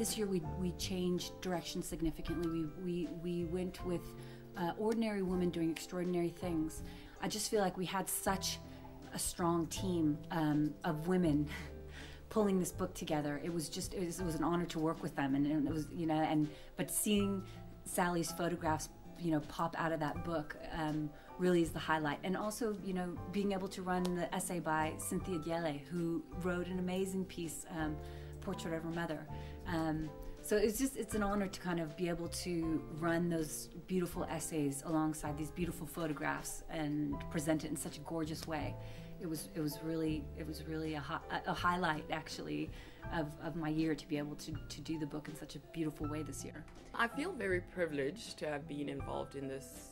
this year we changed direction significantly. We went with ordinary women doing extraordinary things. I just feel like we had such a strong team of women pulling this book together. It was an honor to work with them, and it was, you know, but seeing Sally's photographs, you know, pop out of that book really is the highlight. And also, you know, being able to run the essay by Cynthia Diele, who wrote an amazing piece, Portrait of Her Mother. So it's an honor to kind of be able to run those beautiful essays alongside these beautiful photographs and present it in such a gorgeous way. It was really a highlight, actually, of my year, to be able to do the book in such a beautiful way this year. I feel very privileged to have been involved in this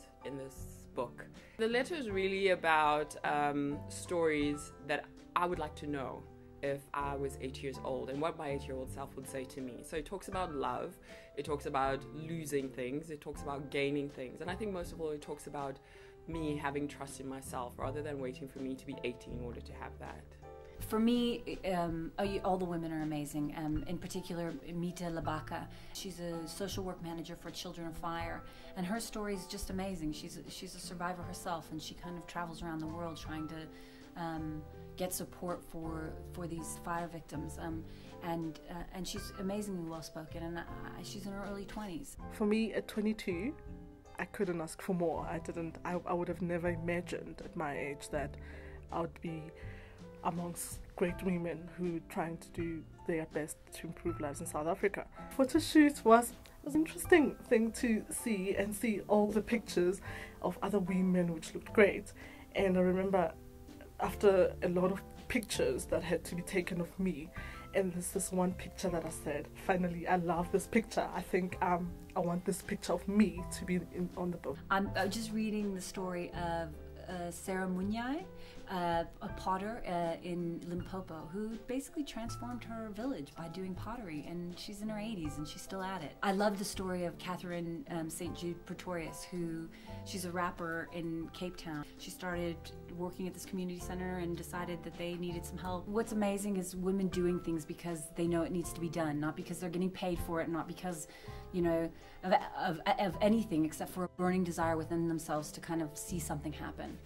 book. The letter is really about stories that I would like to know if I was 8 years old, and what my 8-year-old self would say to me. So it talks about love, it talks about losing things, it talks about gaining things, and I think most of all it talks about me having trust in myself rather than waiting for me to be 18 in order to have that. For me, all the women are amazing. In particular, Mita Labaka. She's a social work manager for Children of Fire, and her story is just amazing. She's a survivor herself, and she kind of travels around the world trying to get support for these fire victims. And she's amazingly well-spoken, and she's in her early 20s. For me, at 22, I couldn't ask for more. I would have never imagined at my age that I would be amongst great women who are trying to do their best to improve lives in South Africa. Photo shoot was an interesting thing to see all the pictures of other women which looked great. And I remember after a lot of pictures that had to be taken of me, and there's this one picture that I said, finally, I love this picture. I think I want this picture of me to be on the book. I'm just reading the story of Sarah Munyai, a potter in Limpopo, who basically transformed her village by doing pottery, and she's in her 80s and she's still at it. I love the story of Catherine St. Jude Pretorius, she's a rapper in Cape Town. She started working at this community center and decided that they needed some help. What's amazing is women doing things because they know it needs to be done, not because they're getting paid for it, not because, you know, of anything except for a burning desire within themselves to kind of see something happen.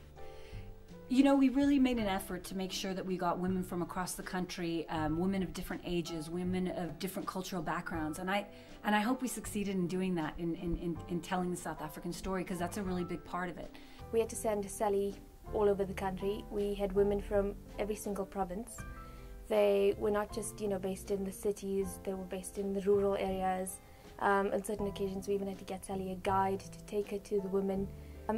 You know, we really made an effort to make sure that we got women from across the country, women of different ages, women of different cultural backgrounds, and I hope we succeeded in doing that, in telling the South African story, because that's a really big part of it. We had to send Sally all over the country. We had women from every single province. They were not just, you know, based in the cities, they were based in the rural areas. On certain occasions we even had to get Sally a guide to take her to the women.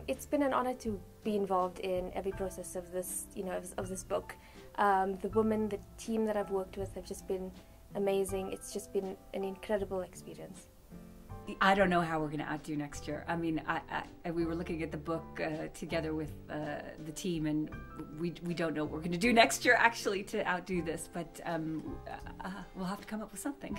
It's been an honor to be involved in every process of this, you know, of this book. The women, the team that I've worked with have just been amazing. It's just been an incredible experience. I don't know how we're going to outdo next year. I mean, we were looking at the book together with the team, and we don't know what we're going to do next year, actually, to outdo this, but we'll have to come up with something.